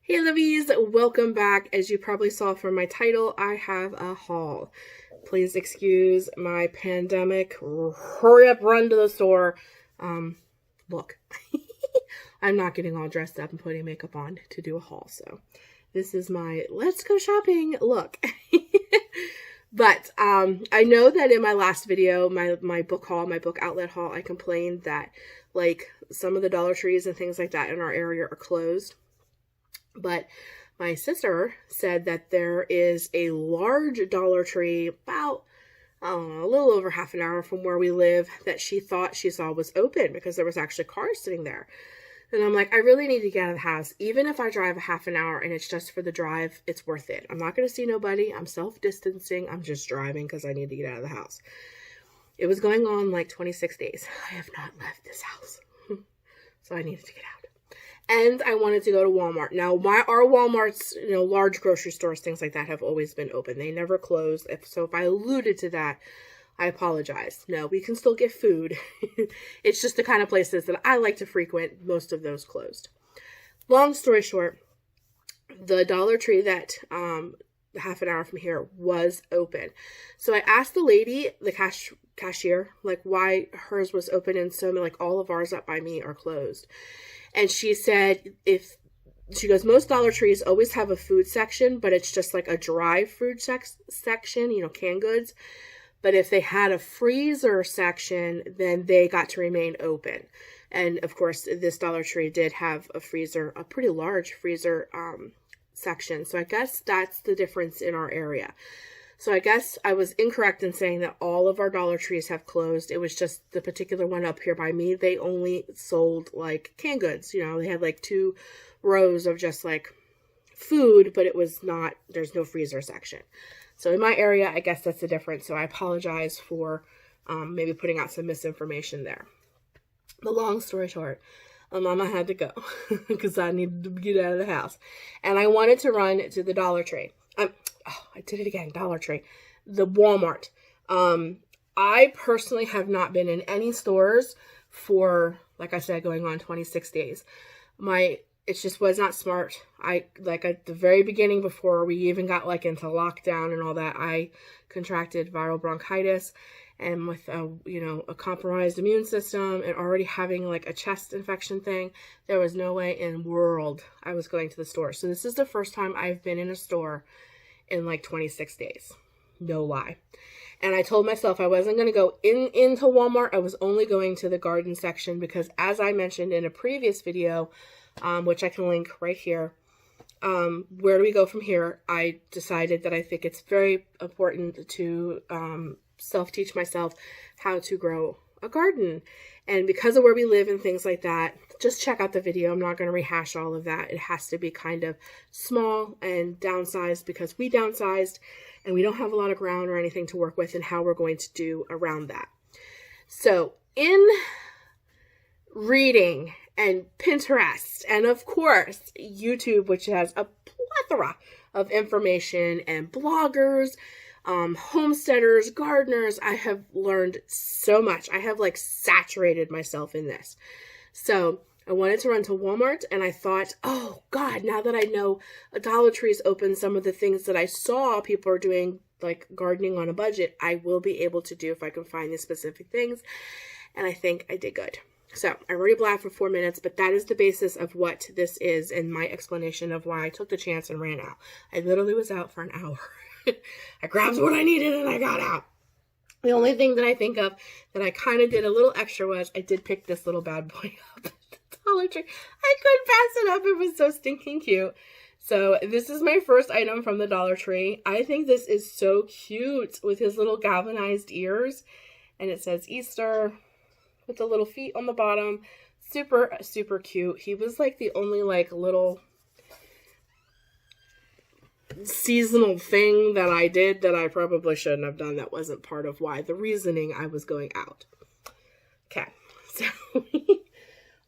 Hey Lovies, welcome back. As you probably saw from my title, I have a haul. Please excuse my pandemic hurry up run to the store. Look, I'm not getting all dressed up and putting makeup on to do a haul, so this is my let's go shopping look. But I know that in my last video, my book haul, my book outlet haul, I complained that like some of the Dollar Trees and things like that in our area are closed. But my sister said that there is a large Dollar Tree about, I don't know, a little over half an hour from where we live that she thought she saw was open because there was actually cars sitting there. And I'm like, I really need to get out of the house. Even if I drive a half an hour and it's just for the drive, it's worth it. I'm not going to see nobody. I'm self-distancing. I'm just driving because I need to get out of the house. It was going on like 26 days. I have not left this house. So I needed to get out. And I wanted to go to Walmart. Now, our Walmarts, large grocery stores, things like that have always been open. They never close. So if I alluded to that, I apologize. No, we can still get food. It's just the kind of places that I like to frequent. Most of those closed. Long story short, the Dollar Tree that half an hour from here was open. So I asked the lady, the cashier, like why hers was open and so like all of ours up by me are closed. And she said, she goes, most Dollar Trees always have a food section, but it's just like a dry food section, canned goods. But if they had a freezer section, then they got to remain open. And of course, this Dollar Tree did have a freezer, a pretty large freezer section. So I guess that's the difference in our area. So I guess I was incorrect in saying that all of our Dollar Trees have closed. It was just the particular one up here by me. They only sold like canned goods. They had like 2 rows of just like food, but it was not, there's no freezer section. So in my area, I guess that's the difference. So I apologize for maybe putting out some misinformation there. The long story short, Mama had to go because I needed to get out of the house. And I wanted to run to the Dollar Tree. I did it again, Dollar Tree. The Walmart. I personally have not been in any stores for, like I said, going on 26 days. It just was not smart. At the very beginning, before we even got like into lockdown and all that, I contracted viral bronchitis, and with a compromised immune system and already having like a chest infection thing, there was no way in the world I was going to the store. So this is the first time I've been in a store in like 26 days. No lie. And I told myself I wasn't going to go into Walmart. I was only going to the garden section because, as I mentioned in a previous video, which I can link right here, where do we go from here? I decided that I think it's very important to self-teach myself how to grow a garden. And because of where we live and things like that, just check out the video. I'm not going to rehash all of that. It has to be kind of small and downsized because we downsized and we don't have a lot of ground or anything to work with and how we're going to do around that. So in reading and Pinterest and of course YouTube, which has a plethora of information and bloggers, homesteaders, gardeners, I have learned so much. I have like saturated myself in this. So I wanted to run to Walmart and I thought, oh God, now that I know a Dollar Tree is open, some of the things that I saw people are doing, like gardening on a budget, I will be able to do if I can find these specific things. And I think I did good. So I already blabbed for 4 minutes, but that is the basis of what this is and my explanation of why I took the chance and ran out. I literally was out for an hour. I grabbed what I needed and I got out. The only thing that I think of that I kind of did a little extra was I did pick this little bad boy up at the Dollar Tree. I couldn't pass it up. It was so stinking cute. So this is my first item from the Dollar Tree. I think this is so cute with his little galvanized ears. And it says Easter with the little feet on the bottom. Super, super cute. He was like the only like little seasonal thing that I did that I probably shouldn't have done. That wasn't part of why the reasoning I was going out. Okay, so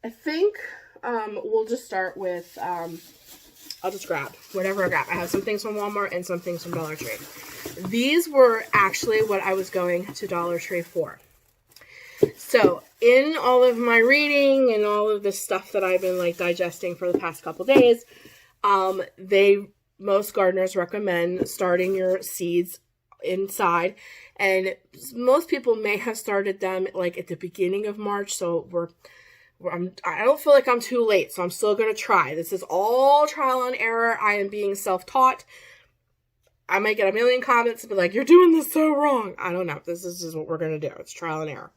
I think we'll just start with I'll just grab whatever I grab. I have some things from Walmart and some things from Dollar Tree. These were actually what I was going to Dollar Tree for. So in all of my reading and all of the stuff that I've been like digesting for the past couple days, Most gardeners recommend starting your seeds inside, and most people may have started them like at the beginning of March, so I don't feel like I'm too late, so I'm still going to try. This is all trial and error. I am being self-taught. I might get a million comments and be like, you're doing this so wrong. I don't know. This is just what we're going to do. It's trial and error.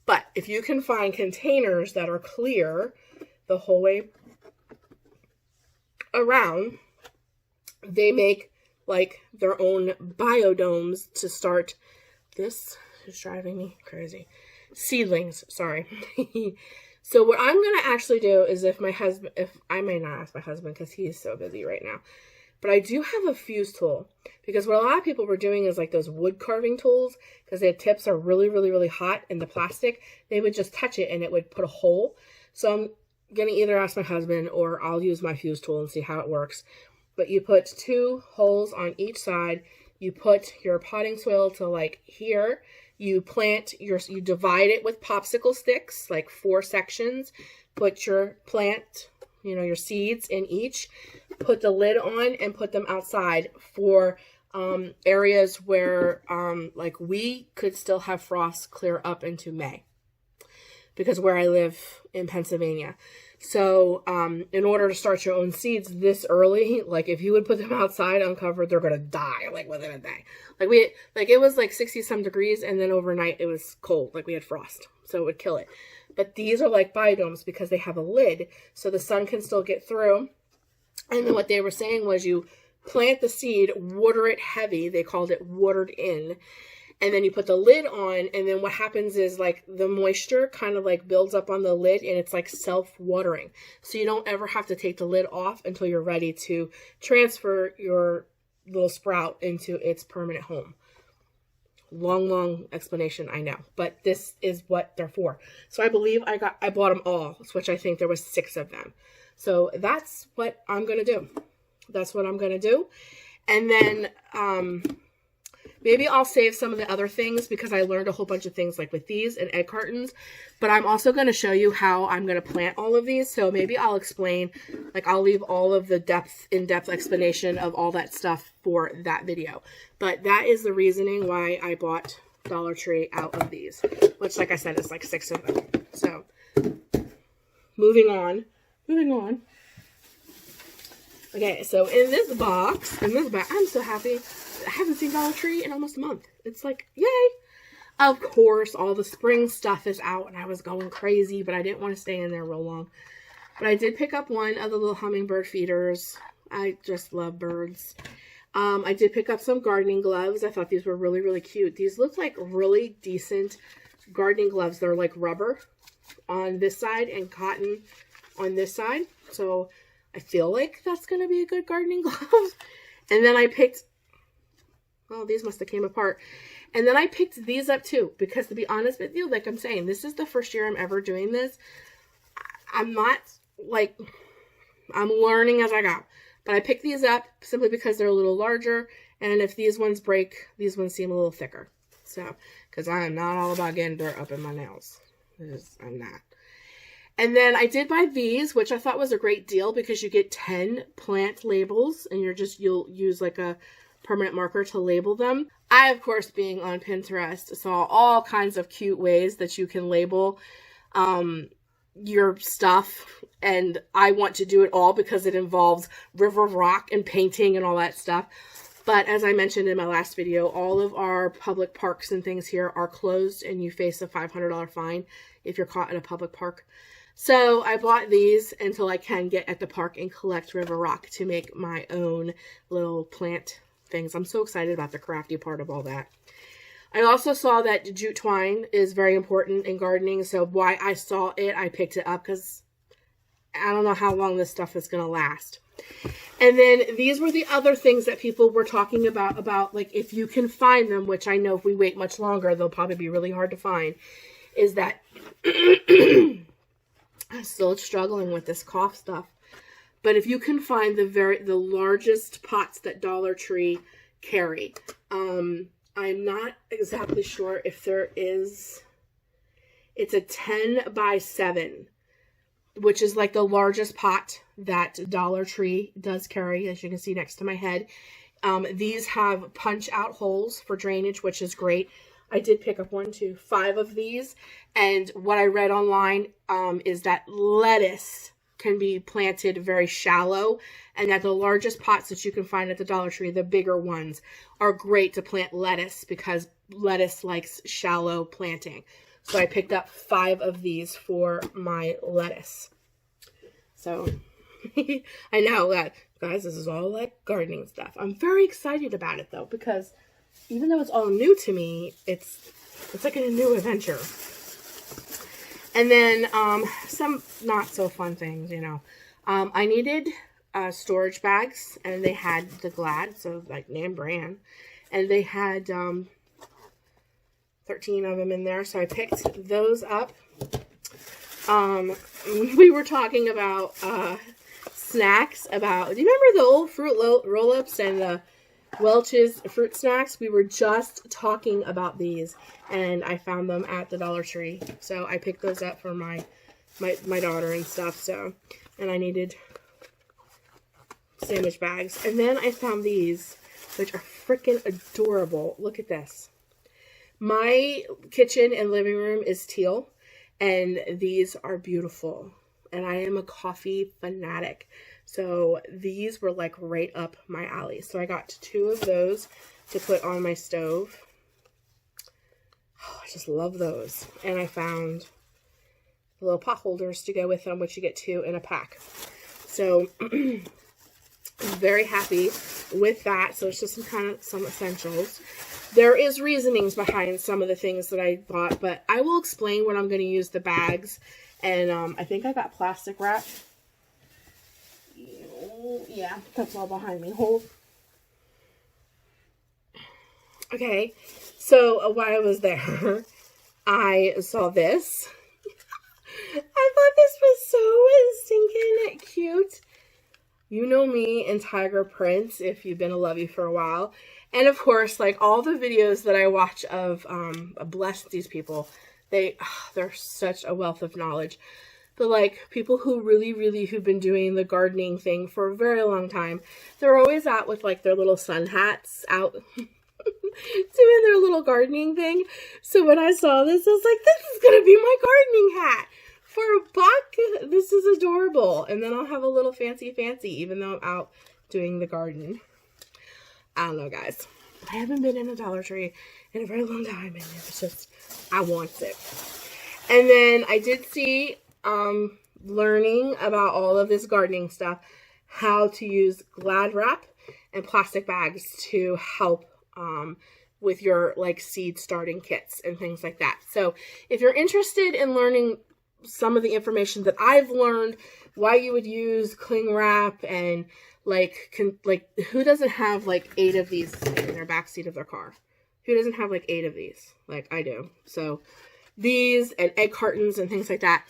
But if you can find containers that are clear the whole way around, they make like their own biodomes to start. This is driving me crazy. Seedlings, sorry. So what I'm going to actually do is if I may not ask my husband because he's so busy right now, but I do have a fuse tool, because what a lot of people were doing is like those wood carving tools, because their tips are really, really, really hot in the plastic. They would just touch it and it would put a hole. So I'm going to either ask my husband or I'll use my fuse tool and see how it works. But you put 2 holes on each side. You put your potting soil to like here. You divide it with popsicle sticks, like 4 sections. Put your plant, your seeds in each. Put the lid on and put them outside for areas where like we could still have frost clear up into May, because where I live in Pennsylvania. So in order to start your own seeds this early, like if you would put them outside uncovered, they're going to die like within a day. It was like 60 some degrees, and then overnight it was cold. Like we had frost, so it would kill it. But these are like biodomes because they have a lid, so the sun can still get through. And then what they were saying was you plant the seed, water it heavy. They called it watered in. And then you put the lid on, and then what happens is like the moisture kind of like builds up on the lid, and it's like self-watering. So you don't ever have to take the lid off until you're ready to transfer your little sprout into its permanent home. Long explanation, I know, but this is what they're for. So I believe I bought them all, which I think there was 6 of them. So that's what I'm going to do. That's what I'm going to do. And then, maybe I'll save some of the other things because I learned a whole bunch of things like with these and egg cartons. But I'm also going to show you how I'm going to plant all of these. So maybe I'll explain, like I'll leave all of the in-depth explanation of all that stuff for that video. But that is the reasoning why I bought Dollar Tree out of these, which like I said, is like 6 of them. So moving on. Okay, so in this box, I'm so happy. I haven't seen Dollar Tree in almost a month. It's like, yay. Of course, all the spring stuff is out, and I was going crazy, but I didn't want to stay in there real long. But I did pick up one of the little hummingbird feeders. I just love birds. I did pick up some gardening gloves. I thought these were really, really cute. These look like really decent gardening gloves. They're like rubber on this side and cotton on this side. So I feel like that's going to be a good gardening glove. And then I picked... Oh, these must have came apart. And then I picked these up too, because to be honest with you, like I'm saying, this is the first year I'm ever doing this. I'm not like, I'm learning as I go. But I picked these up simply because they're a little larger. And if these ones break, these ones seem a little thicker. So, because I am not all about getting dirt up in my nails. I'm not. And then I did buy these, which I thought was a great deal because you get 10 plant labels and you'll use like a permanent marker to label them. I, of course, being on Pinterest, saw all kinds of cute ways that you can label your stuff, and I want to do it all because it involves river rock and painting and all that stuff. But as I mentioned in my last video, all of our public parks and things here are closed, and you face a $500 fine if you're caught in a public park. So I bought these until I can get at the park and collect river rock to make my own little plant things. I'm so excited about the crafty part of all that. I also saw that jute twine is very important in gardening, so why I saw it, I picked it up because I don't know how long this stuff is going to last. And then these were the other things that people were talking about like if you can find them, which I know if we wait much longer, they'll probably be really hard to find, is that I'm still struggling with this cough stuff. But if you can find the largest pots that Dollar Tree carry, I'm not exactly sure if there is, it's a 10 by 7 which is like the largest pot that Dollar Tree does carry, as you can see next to my head. These have punch out holes for drainage, which is great. I did pick up 5 of these. And what I read online is that lettuce can be planted very shallow, and that the largest pots that you can find at the Dollar Tree, the bigger ones, are great to plant lettuce because lettuce likes shallow planting. So I picked up 5 of these for my lettuce. So I know that, guys, this is all like gardening stuff. I'm very excited about it though, because even though it's all new to me, it's like a new adventure. And then some not so fun things, you know. I needed storage bags, and they had the Glad, so like name brand, and they had 13 of them in there, so I picked those up. We were talking about snacks. Do you remember the old fruit roll-ups and the Welch's fruit snacks? We were just talking about these, and I found them at the Dollar Tree, so I picked those up for my daughter and stuff. So, and I needed sandwich bags, and then I found these, which are freaking adorable. Look at this. My kitchen and living room is teal, and these are beautiful, and I am a coffee fanatic. So these were like right up my alley. So I got 2 of those to put on my stove. Oh, I just love those. And I found little pot holders to go with them, which you get 2 in a pack. So I'm very happy with that. So it's just some essentials. There is reasonings behind some of the things that I bought, but I will explain when I'm going to use the bags. And I think I got plastic wrap. Yeah, that's all behind me. Hold. Okay, so while I was there, I saw this. I thought this was so stinking cute. You know me and tiger prints if you've been a Lovie for a while. And of course, like all the videos that I watch of bless these people, they're such a wealth of knowledge. But like people who who've been doing the gardening thing for a very long time, they're always out with like their little sun hats out doing their little gardening thing. So when I saw this, I was like, this is going to be my gardening hat for $1. This is adorable. And then I'll have a little fancy even though I'm out doing the garden. I don't know, guys. I haven't been in a Dollar Tree in a very long time, and it's just, I want it. And then I did see, learning about all of this gardening stuff, how to use Glad wrap and plastic bags to help with your like seed starting kits and things like that. So if you're interested in learning some of the information that I've learned, why you would use cling wrap, and like who doesn't have like 8 of these in their backseat of their car? Who doesn't have like 8 of these? Like I do. So these and egg cartons and things like that.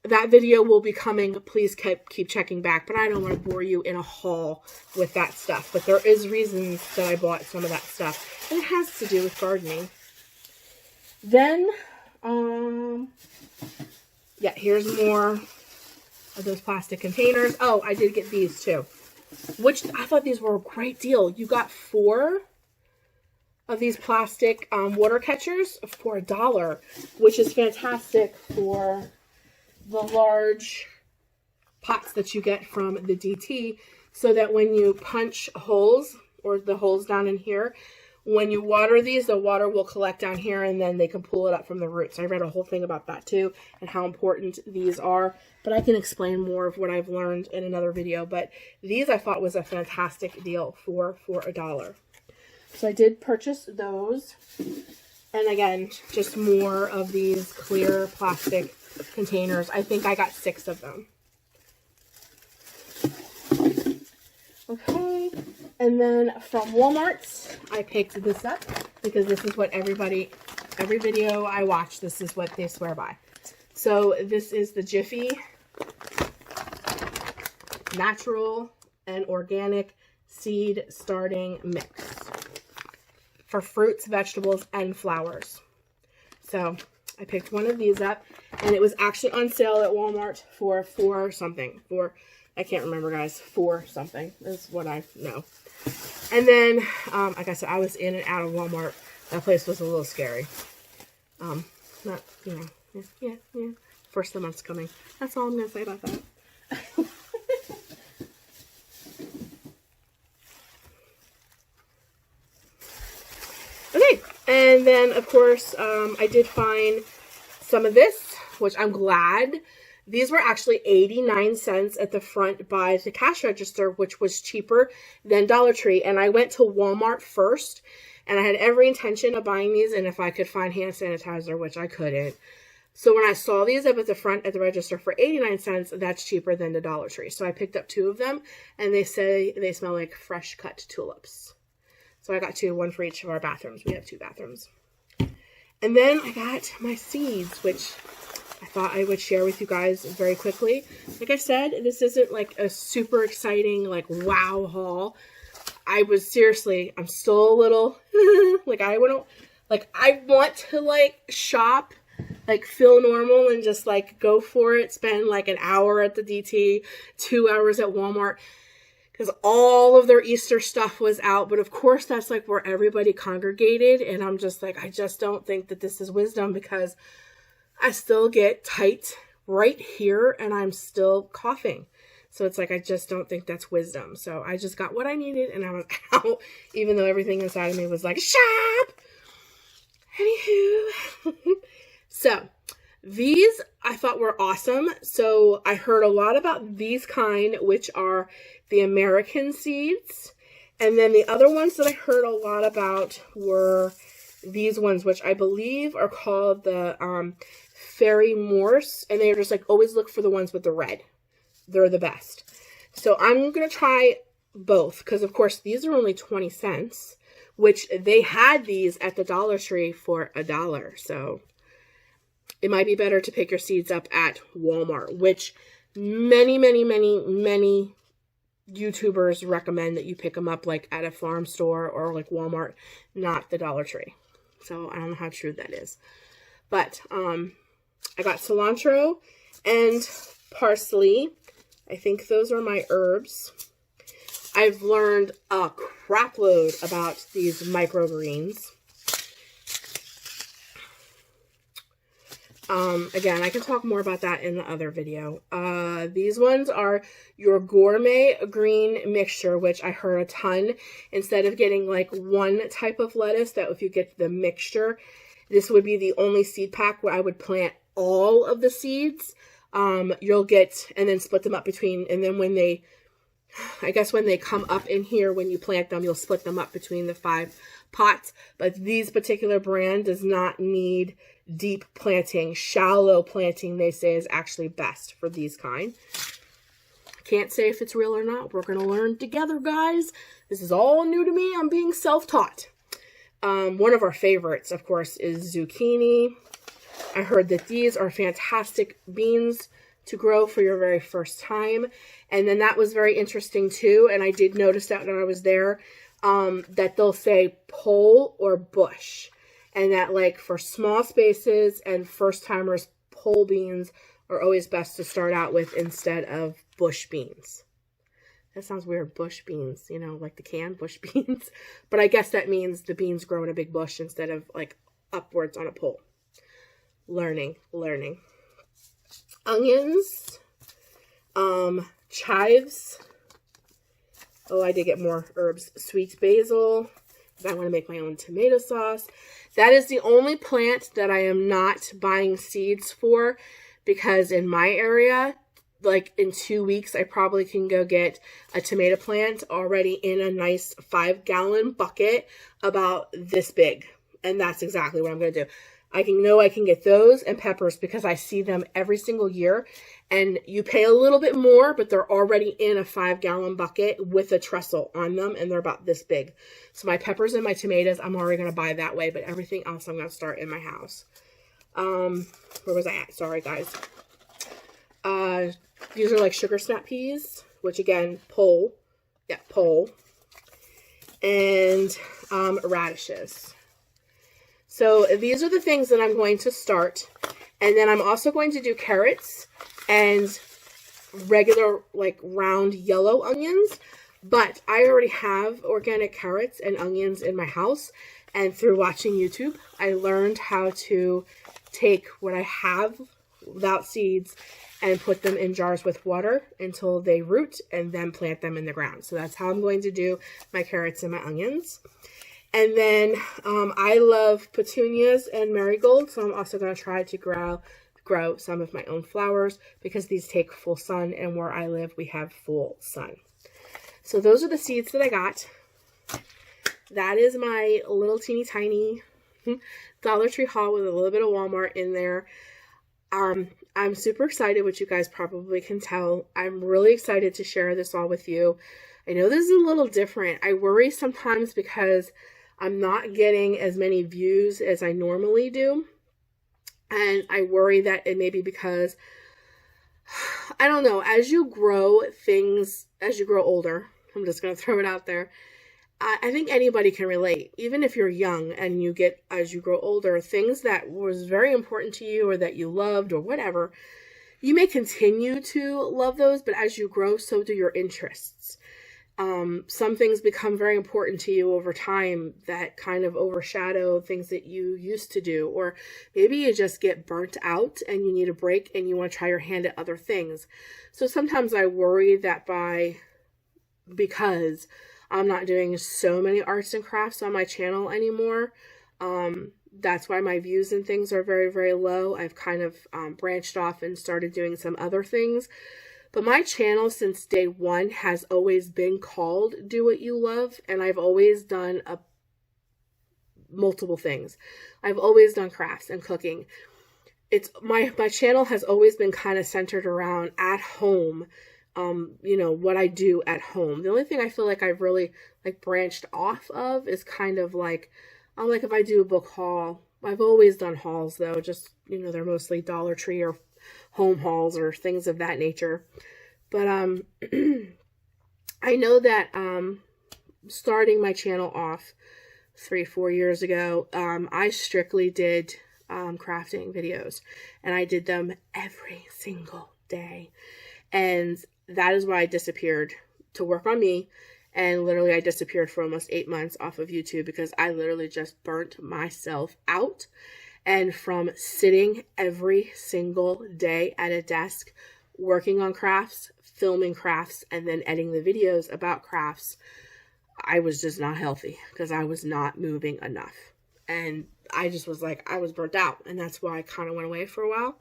That video will be coming. Please keep checking back. But I don't want to bore you in a haul with that stuff. But there is reasons that I bought some of that stuff. And it has to do with gardening. Then, yeah, here's more of those plastic containers. Oh, I did get these too. Which I thought these were a great deal. You got 4 of these plastic water catchers for $1, which is fantastic for the large pots that you get from the DT, so that when you punch holes, or the holes down in here, when you water these, the water will collect down here, and then they can pull it up from the roots. I read a whole thing about that too, and how important these are, but I can explain more of what I've learned in another video. But these I thought was a fantastic deal for $1. So I did purchase those. And again, just more of these clear plastic containers. I think I got 6 of them. Okay, and then from Walmart, I picked this up because this is what every video I watch, this is what they swear by. So this is the Jiffy Natural and Organic Seed Starting Mix for fruits, vegetables, and flowers. So I picked one of these up, and it was actually on sale at Walmart for $4 something. I can't remember, guys. $4 something is what I know. And then, like I said, I was in and out of Walmart. That place was a little scary. Not, you know, yeah. First of the month's coming. That's all I'm going to say about that. Okay, and then, of course, I did find some of this, which I'm glad. These were actually 89 cents at the front by the cash register, which was cheaper than Dollar Tree. And I went to Walmart first, and I had every intention of buying these, and if I could find hand sanitizer, which I couldn't. So when I saw these up at the front at the register for 89 cents, that's cheaper than the Dollar Tree. So I picked up 2 of them, and they say they smell like fresh cut tulips. So I got 2, 1 for each of our bathrooms. We have 2 bathrooms. And then I got my seeds, which I thought I would share with you guys very quickly. Like I said, this isn't like a super exciting, like, wow haul. I'm still a little, like, I want to, like, shop, like, feel normal and just, like, go for it. Spend, like, an hour at the DT, 2 hours at Walmart. Because all of their Easter stuff was out. But of course, that's like where everybody congregated. And I'm just like, I just don't think that this is wisdom, because I still get tight right here and I'm still coughing. So it's like, I just don't think that's wisdom. So I just got what I needed and I was out, even though everything inside of me was like, shop! Anywho. So these I thought were awesome. So I heard a lot about these kind, which are the American seeds. And then the other ones that I heard a lot about were these ones, which I believe are called the Fairy Morse. And they're just like, always look for the ones with the red. They're the best. So I'm going to try both, because of course these are only 20 cents, which they had these at the Dollar Tree for $1. So it might be better to pick your seeds up at Walmart, which many YouTubers recommend that you pick them up like at a farm store or like Walmart, not the Dollar Tree. So I don't know how true that is. But I got cilantro and parsley. I think those are my herbs. I've learned a crap load about these microgreens. Again, I can talk more about that in the other video. These ones are your gourmet green mixture, which I heard a ton. Instead of getting like one type of lettuce, that if you get the mixture, this would be the only seed pack where I would plant all of the seeds. You'll get, and then split them up between, and then when they, I guess when they come up in here, when you plant them, you'll split them up between the 5 pots. But these particular brand does not need deep planting. Shallow planting, they say, is actually best for these kind. Can't say if it's real or not. We're going to learn together, guys. This is all new to me. I'm being self-taught. One of our favorites, of course, is zucchini. I heard that these are fantastic beans to grow for your very first time. And then that was very interesting too. And I did notice that when I was there, that they'll say pole or bush. And that, like, for small spaces and first timers, pole beans are always best to start out with instead of bush beans. That sounds weird, bush beans, you know, like the canned bush beans. But I guess that means the beans grow in a big bush instead of like upwards on a pole. Learning. Onions, chives. Oh, I did get more herbs. Sweet basil. I want to make my own tomato sauce. That is the only plant that I am not buying seeds for, because in my area, like in 2 weeks, I probably can go get a tomato plant already in a nice 5-gallon bucket about this big. And that's exactly what I'm going to do. I can get those and peppers because I see them every single year, and you pay a little bit more, but they're already in a 5-gallon bucket with a trestle on them, and they're about this big. So my peppers and my tomatoes, I'm already going to buy that way, but everything else I'm going to start in my house. Where was I at? Sorry, guys. These are like sugar snap peas, which again, pole. Yeah, pole. And radishes. So these are the things that I'm going to start. And then I'm also going to do carrots and regular, like, round yellow onions. But I already have organic carrots and onions in my house. And through watching YouTube, I learned how to take what I have without seeds and put them in jars with water until they root and then plant them in the ground. So that's how I'm going to do my carrots and my onions. And then I love petunias and marigolds, so I'm also going to try to grow some of my own flowers because these take full sun, and where I live we have full sun. So those are the seeds that I got. That is my little teeny tiny Dollar Tree haul with a little bit of Walmart in there. I'm super excited, which you guys probably can tell. I'm really excited to share this all with you. I know this is a little different. I worry sometimes because I'm not getting as many views as I normally do. And I worry that it may be because, I don't know, as you grow older, I'm just going to throw it out there. I think anybody can relate, even if you're young and you get, as you grow older, things that was very important to you or that you loved or whatever, you may continue to love those, but as you grow, so do your interests. Some things become very important to you over time that kind of overshadow things that you used to do, or maybe you just get burnt out and you need a break and you want to try your hand at other things. So sometimes I worry that because I'm not doing so many arts and crafts on my channel anymore, that's why my views and things are very, very low. I've kind of branched off and started doing some other things. But my channel since day one has always been called Do What You Love, and I've always done multiple things. I've always done crafts and cooking. It's my channel has always been kind of centered around at home, what I do at home. The only thing I feel like I've really branched off of is kind of like if I do a book haul. I've always done hauls though, just they're mostly Dollar Tree or home hauls or things of that nature. But I know that starting my channel off 3-4 years ago, I strictly did crafting videos, and I did them every single day. And that is why I disappeared to work on me. And literally I disappeared for almost 8 months off of YouTube because I literally just burnt myself out. And from sitting every single day at a desk, working on crafts, filming crafts, and then editing the videos about crafts, I was just not healthy because I was not moving enough. And I just was I was burnt out. And that's why I kind of went away for a while.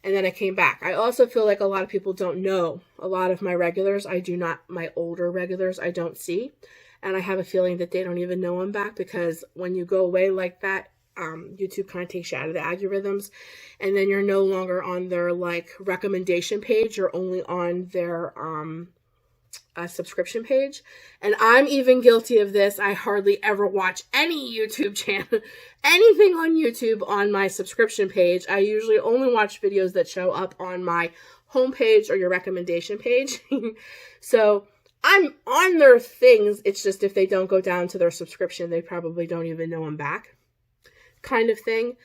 And then I came back. I also feel like a lot of people don't know. A lot of my regulars, my older regulars, I don't see. And I have a feeling that they don't even know I'm back because when you go away like that, YouTube kind of takes you out of the algorithms, and then you're no longer on their recommendation page. You're only on their subscription page. And I'm even guilty of this. I hardly ever watch any YouTube channel, anything on YouTube on my subscription page. I usually only watch videos that show up on my homepage or your recommendation page. So I'm on their things. It's just if they don't go down to their subscription, they probably don't even know I'm back, kind of thing.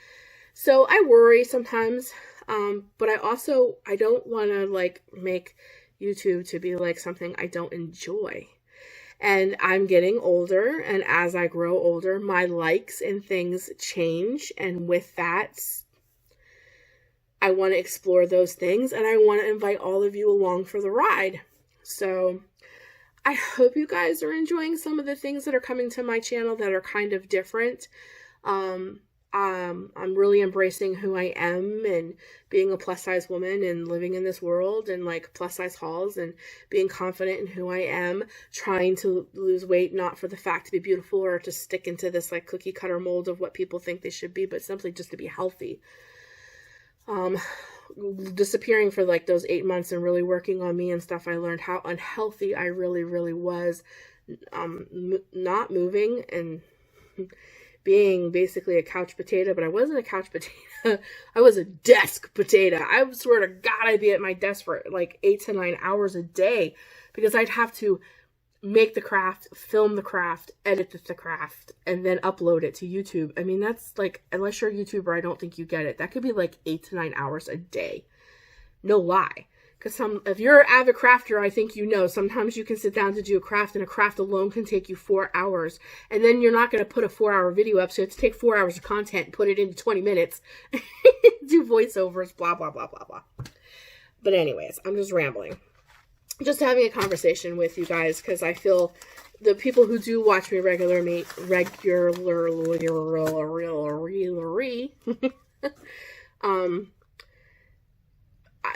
So I worry sometimes, but I don't want to make YouTube to be something I don't enjoy. And I'm getting older, and as I grow older, my likes and things change, and with that, I want to explore those things, and I want to invite all of you along for the ride. So I hope you guys are enjoying some of the things that are coming to my channel that are kind of different. I'm really embracing who I am and being a plus size woman and living in this world and plus size hauls and being confident in who I am, trying to lose weight, not for the fact to be beautiful or to stick into this cookie cutter mold of what people think they should be, but simply just to be healthy. Disappearing for those 8 months and really working on me and stuff, I learned how unhealthy I really, really was, not moving and being basically a couch potato. But I wasn't a couch potato. I was a desk potato. I swear to God, I'd be at my desk for 8 to 9 hours a day because I'd have to make the craft, film the craft, edit the craft, and then upload it to YouTube. I mean, that's like, unless you're a YouTuber, I don't think you get it. That could be like 8 to 9 hours a day. No lie. Because if you're an avid crafter, I think you know, sometimes you can sit down to do a craft, and a craft alone can take you 4 hours. And then you're not going to put a 4-hour video up, so you have to take 4 hours of content and put it into 20 minutes. Do voiceovers, blah, blah, blah, blah, blah. But anyways, I'm just rambling. Just having a conversation with you guys, because I feel the people who do watch me regularly,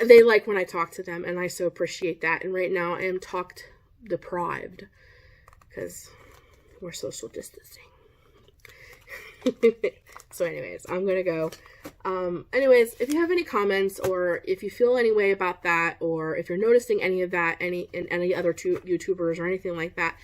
they like when I talk to them, and I so appreciate that. And right now I am talk deprived because we're social distancing. So anyways, I'm gonna go. Anyways, if you have any comments, or if you feel any way about that, or if you're noticing any of that, in any other YouTubers or anything like that,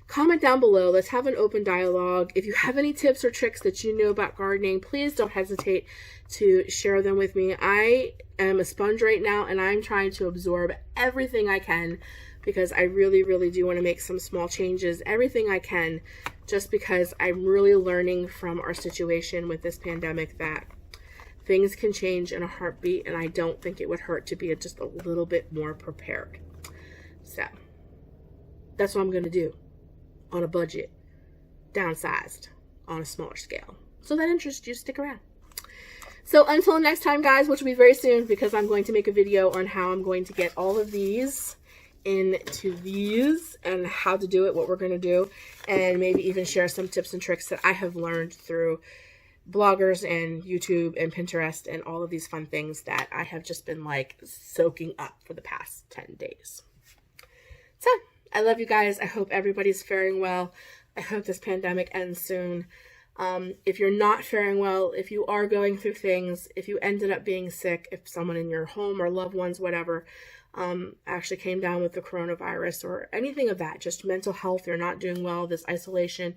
comment down below. Let's have an open dialogue. If you have any tips or tricks that you know about gardening, please don't hesitate to share them with me. I am a sponge right now, and I'm trying to absorb everything I can, because I really, really do want to make some small changes, everything I can, just because I'm really learning from our situation with this pandemic that things can change in a heartbeat, and I don't think it would hurt to be just a little bit more prepared. So that's what I'm going to do, on a budget, downsized, on a smaller scale. So that interests you, stick around. So until next time, guys, which will be very soon, because I'm going to make a video on how I'm going to get all of these into these and how to do it, what we're going to do, and maybe even share some tips and tricks that I have learned through bloggers and YouTube and Pinterest and all of these fun things that I have just been like soaking up for the past 10 days. So I love you guys. I hope everybody's faring well. I hope this pandemic ends soon. If you're not faring well, if you are going through things, if you ended up being sick, if someone in your home or loved ones, whatever, actually came down with the coronavirus or anything of that, just mental health, you're not doing well, this isolation,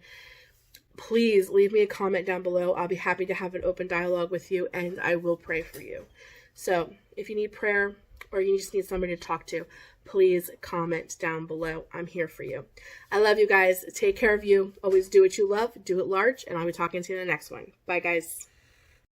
please leave me a comment down below. I'll be happy to have an open dialogue with you, and I will pray for you. So if you need prayer, or you just need somebody to talk to, please comment down below. I'm here for you. I love you guys. Take care of you. Always do what you love. Do it large. And I'll be talking to you in the next one. Bye, guys.